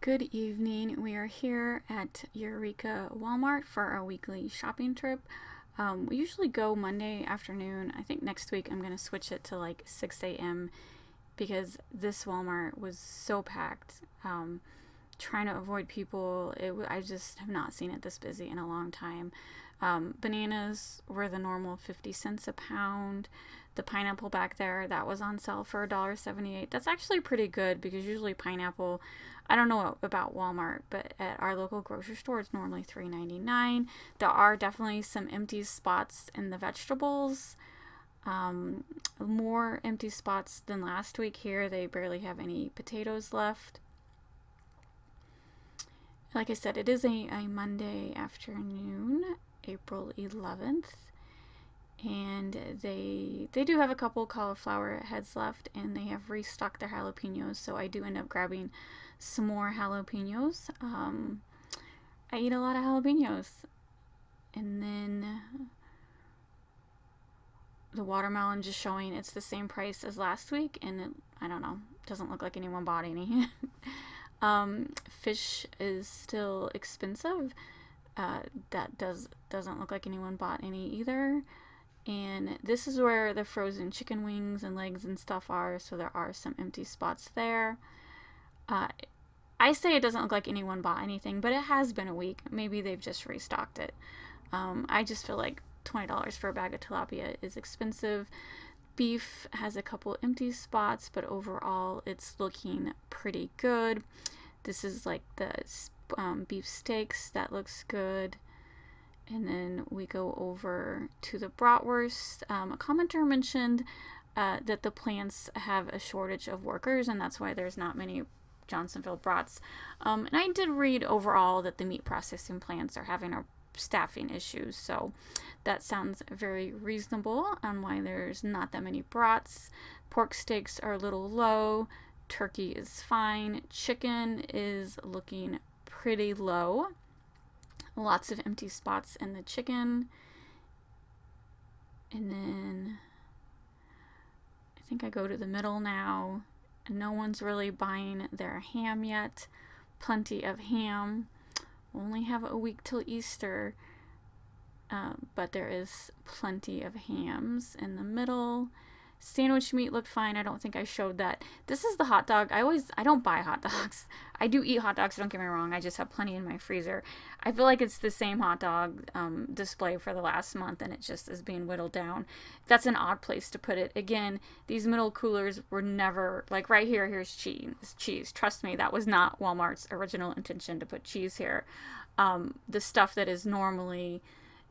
Good evening. We are here at Eureka Walmart for our weekly shopping trip. We usually go Monday afternoon. I think next week I'm going to switch it to like 6 a.m. because this Walmart was so packed. Trying to avoid people. I just have not seen it this busy in a long time. Bananas were the normal 50 cents a pound. The pineapple back there, that was on sale for $1.78. That's actually pretty good because usually pineapple, I don't know about Walmart, but at our local grocery store it's normally $3.99. There are definitely some empty spots in the vegetables. More empty spots than last week here. They barely have any potatoes left. Like I said, it is a Monday afternoon, April 11th. And they do have a couple cauliflower heads left, and they have restocked their jalapenos, so I do end up grabbing some more jalapenos. I eat a lot of jalapenos. And then the watermelon just showing it's the same price as last week, and I don't know, doesn't look like anyone bought any. Fish is still expensive. That doesn't look like anyone bought any either. And this is where the frozen chicken wings and legs and stuff are, so there are some empty spots there. I say it doesn't look like anyone bought anything, but it has been a week. Maybe they've just restocked it. I just feel like $20 for a bag of tilapia is expensive. Beef has a couple empty spots, but overall it's looking pretty good. This is like the beef steaks. That looks good. And then we go over to the bratwurst. A commenter mentioned that the plants have a shortage of workers, and that's why there's not many Johnsonville brats. And I did read overall that the meat processing plants are having a staffing issues, so that sounds very reasonable on why there's not that many brats. Pork steaks are a little low. Turkey is fine. Chicken is looking pretty low. Lots of empty spots in the chicken. And then I think I go to the middle now. No one's really buying their ham yet. Plenty of ham. Only have a week till Easter. But there is plenty of hams in the middle. Sandwich meat looked fine. I don't think I showed that. This is the hot dog. I don't buy hot dogs. I do eat hot dogs, don't get me wrong. I just have plenty in my freezer. I feel like it's the same hot dog display for the last month, and it just is being whittled down. That's an odd place to put it. Again, these middle coolers were never, like right here, here's cheese. Trust me, that was not Walmart's original intention to put cheese here. The stuff that is normally,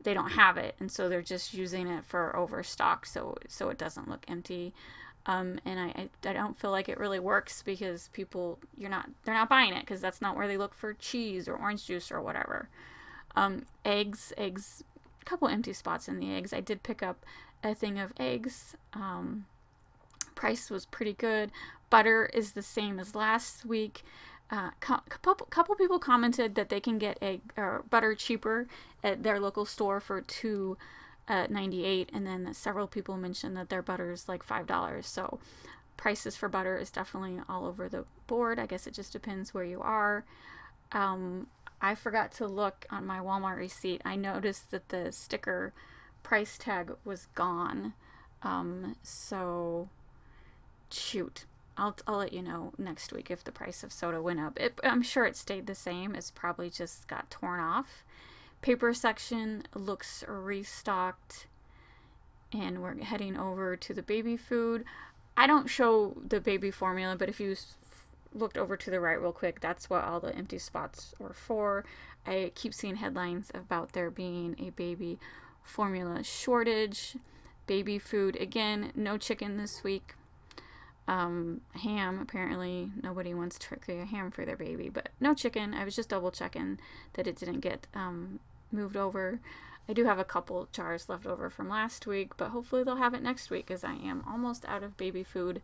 they don't have it, and so they're just using it for overstock, so it doesn't look empty. And I don't feel like it really works because people, they're not buying it because that's not where they look for cheese or orange juice or whatever. Eggs, a couple empty spots in the eggs. I did pick up a thing of eggs. Price was pretty good. Butter is the same as last week. Couple people commented that they can get butter cheaper at their local store for $2.98, and then several people mentioned that their butter is like $5. So prices for butter is definitely all over the board. I guess it just depends where you are. I forgot to look on my Walmart receipt. I noticed that the sticker price tag was gone. So shoot. I'll let you know next week if the price of soda went up. I'm sure it stayed the same. It's probably just got torn off. Paper section looks restocked. And we're heading over to the baby food. I don't show the baby formula, but if you looked over to the right real quick, that's what all the empty spots were for. I keep seeing headlines about there being a baby formula shortage. Baby food, again, no chicken this week. Ham, apparently nobody wants turkey or ham for their baby, but no chicken. I was just double checking that it didn't get moved over. I do have a couple jars left over from last week, but hopefully they'll have it next week because I am almost out of baby food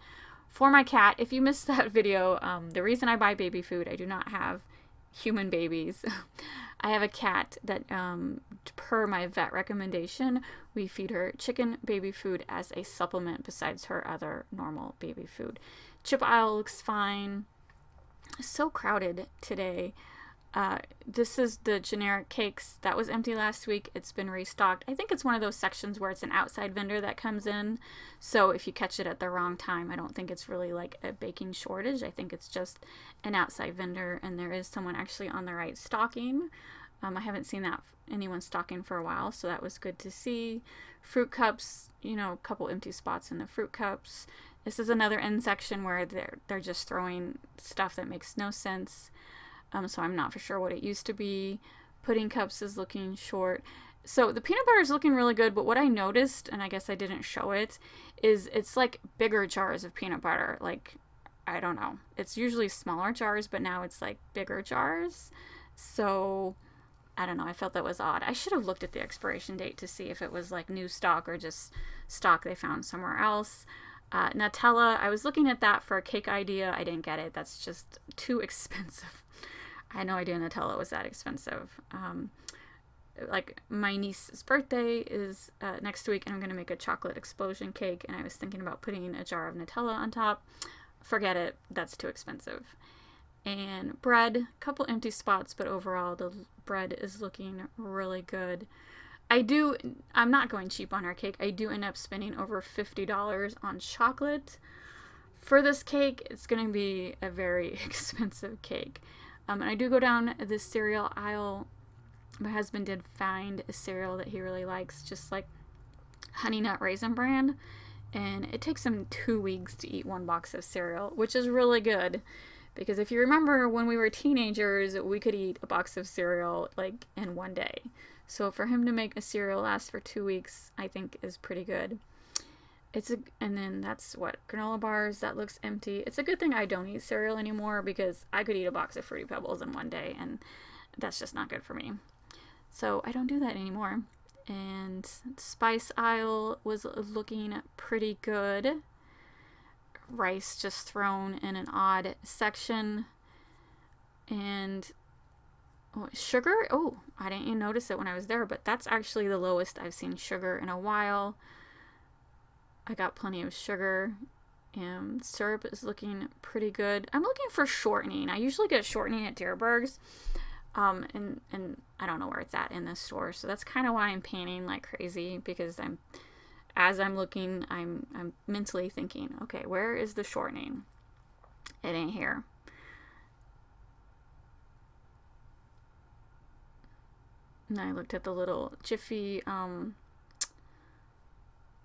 for my cat. If you missed that video, the reason I buy baby food, I do not have human babies. I have a cat that, per my vet recommendation, we feed her chicken baby food as a supplement besides her other normal baby food. Chip aisle looks fine. So crowded today. This is the generic cakes that was empty last week. It's been restocked. I think it's one of those sections where it's an outside vendor that comes in. So if you catch it at the wrong time, I don't think it's really like a baking shortage. I think it's just an outside vendor, and there is someone actually on the right stocking. I haven't seen that anyone stocking for a while, so that was good to see. Fruit cups, a couple empty spots in the fruit cups. This is another end section where they're just throwing stuff that makes no sense. So I'm not for sure what it used to be. Pudding cups is looking short. So the peanut butter is looking really good, but what I noticed, and I guess I didn't show it, is it's like bigger jars of peanut butter. Like, I don't know. It's usually smaller jars, but now it's like bigger jars. So I don't know. I felt that was odd. I should have looked at the expiration date to see if it was like new stock or just stock they found somewhere else. Nutella, I was looking at that for a cake idea. I didn't get it. That's just too expensive. I had no idea Nutella was that expensive. Like my niece's birthday is next week, and I'm going to make a chocolate explosion cake, and I was thinking about putting a jar of Nutella on top. Forget it. That's too expensive. And bread, a couple empty spots, but overall the bread is looking really good. I'm not going cheap on our cake. I do end up spending over $50 on chocolate. For this cake, it's going to be a very expensive cake. And I do go down the cereal aisle. My husband did find a cereal that he really likes, just like Honey Nut Raisin Bran. And it takes him 2 weeks to eat one box of cereal, which is really good. Because if you remember, when we were teenagers, we could eat a box of cereal like in one day. So for him to make a cereal last for 2 weeks, I think is pretty good. And then that's what, granola bars, that looks empty. It's a good thing I don't eat cereal anymore, because I could eat a box of Fruity Pebbles in one day, and that's just not good for me. So I don't do that anymore. And spice aisle was looking pretty good. Rice just thrown in an odd section. And sugar, I didn't even notice it when I was there, but that's actually the lowest I've seen sugar in a while. I got plenty of sugar. And syrup is looking pretty good. I'm looking for shortening. I usually get shortening at Dierberg's. And I don't know where it's at in this store. So that's kind of why I'm panning like crazy, because as I'm looking, I'm mentally thinking, okay, where is the shortening? It ain't here. And I looked at the little Jiffy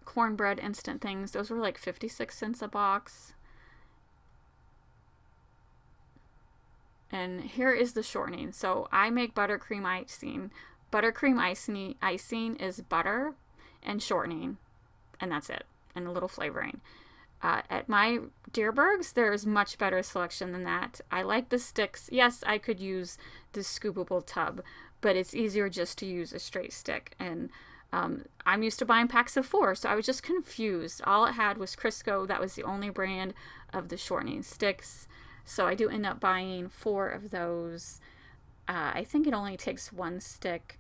cornbread instant things. Those were like 56 cents a box. And here is the shortening. So I make buttercream icing. Buttercream icing is butter and shortening, and that's it, and a little flavoring. At my Dierberg's, there's much better selection than that. I like the sticks. Yes, I could use the scoopable tub, but it's easier just to use a straight stick. And I'm used to buying packs of 4, so I was just confused. All it had was Crisco. That was the only brand of the shortening sticks. So I do end up buying 4 of those. I think it only takes 1 stick,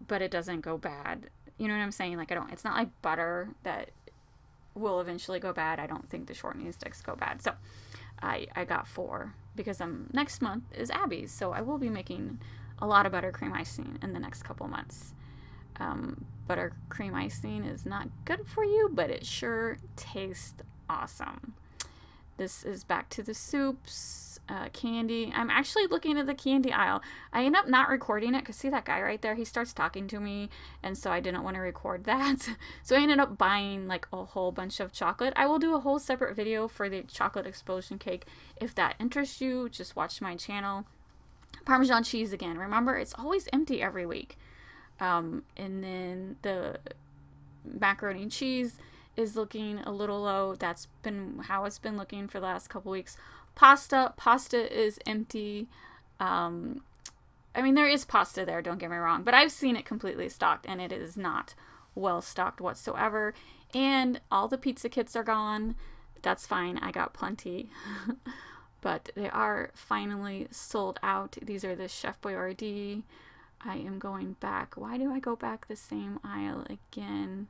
but it doesn't go bad. You know what I'm saying? Like, it's not like butter that will eventually go bad. I don't think the shortening sticks go bad. So I got 4 because next month is Abby's. So I will be making a lot of buttercream icing in the next couple months. Buttercream icing is not good for you, but it sure tastes awesome. This is back to the soups, candy. I'm actually looking at the candy aisle. I end up not recording it because see that guy right there? He starts talking to me, and so I didn't want to record that. So I ended up buying like a whole bunch of chocolate. I will do a whole separate video for the chocolate explosion cake. If that interests you, just watch my channel. Parmesan cheese again. Remember, it's always empty every week. And then the macaroni and cheese is looking a little low. That's been how it's been looking for the last couple weeks. Pasta is empty. I mean, there is pasta there, don't get me wrong, but I've seen it completely stocked, and it is not well stocked whatsoever. And all the pizza kits are gone. That's fine. I got plenty. But they are finally sold out. These are the Chef Boyardee. I am going back. Why do I go back the same aisle again?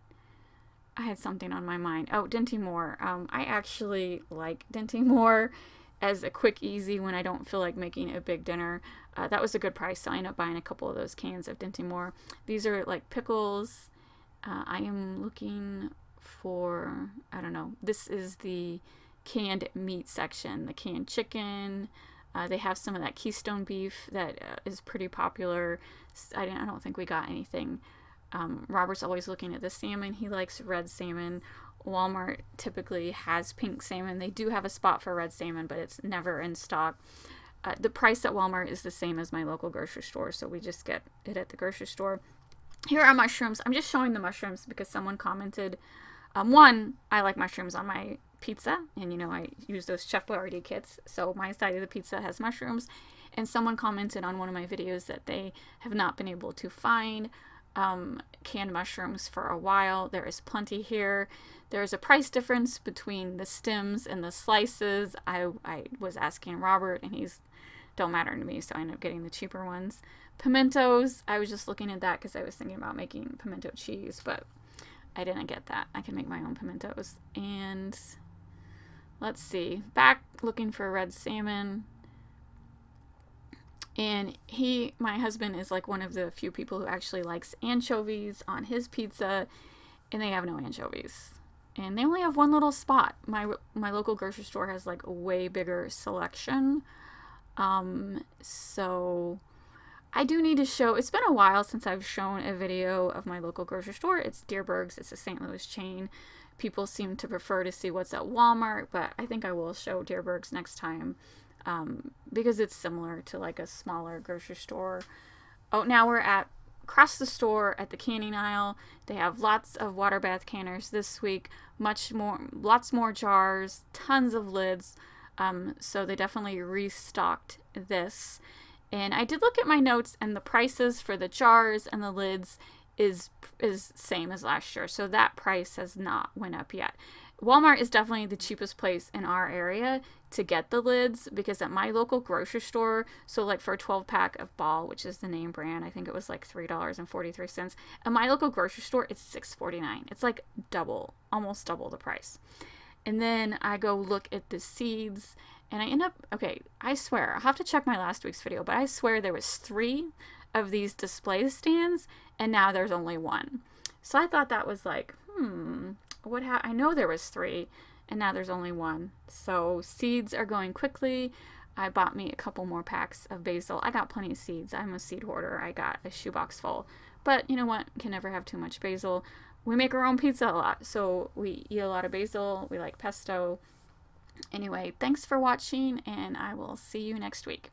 I had something on my mind. Oh, Dinty Moore. I actually like Dinty Moore, as a quick, easy when I don't feel like making a big dinner. That was a good price, so I ended up buying a couple of those cans of Dinty Moore. These are like pickles. I am looking for, I don't know, this is the canned meat section, the canned chicken. They have some of that Keystone beef that is pretty popular. I don't think we got anything. Robert's always looking at the salmon. He likes red salmon. Walmart typically has pink salmon. They do have a spot for red salmon, but it's never in stock. The price at Walmart is the same as my local grocery store, so we just get it at the grocery store. Here are mushrooms. I'm just showing the mushrooms because someone commented. One, I like mushrooms on my pizza, and I use those Chef Boyardee kits, so my side of the pizza has mushrooms. And someone commented on one of my videos that they have not been able to find canned mushrooms for a while. There is plenty here. There's a price difference between the stems and the slices. I was asking Robert, and he's don't matter to me, so I ended up getting the cheaper ones. Pimentos, I was just looking at that because I was thinking about making pimento cheese, but I didn't get that. I can make my own pimentos. And let's see, back looking for red salmon. And my husband is like one of the few people who actually likes anchovies on his pizza, and they have no anchovies. And they only have one little spot. My local grocery store has like a way bigger selection. So I do need to show, it's been a while since I've shown a video of my local grocery store. It's Dierberg's. It's a St. Louis chain. People seem to prefer to see what's at Walmart, but I think I will show Dierberg's next time. Because it's similar to like a smaller grocery store. Oh, now we're across the store at the canning aisle. They have lots of water bath canners this week, lots more jars, tons of lids. So they definitely restocked this. And I did look at my notes, and the prices for the jars and the lids is same as last year. So that price has not went up yet. Walmart is definitely the cheapest place in our area to get the lids, because at my local grocery store, so like for a 12-pack of Ball, which is the name brand, I think it was like $3.43. At my local grocery store, it's $6.49. It's like almost double the price. And then I go look at the seeds, and I end up, I swear, I'll have to check my last week's video, but I swear there was 3 of these display stands, and now there's only 1. So I thought that was like, I know there was 3, and now there's only 1. So seeds are going quickly. I bought me a couple more packs of basil. I got plenty of seeds. I'm a seed hoarder. I got a shoebox full. But you know what? Can never have too much basil. We make our own pizza a lot, so we eat a lot of basil. We like pesto. Anyway, thanks for watching, and I will see you next week.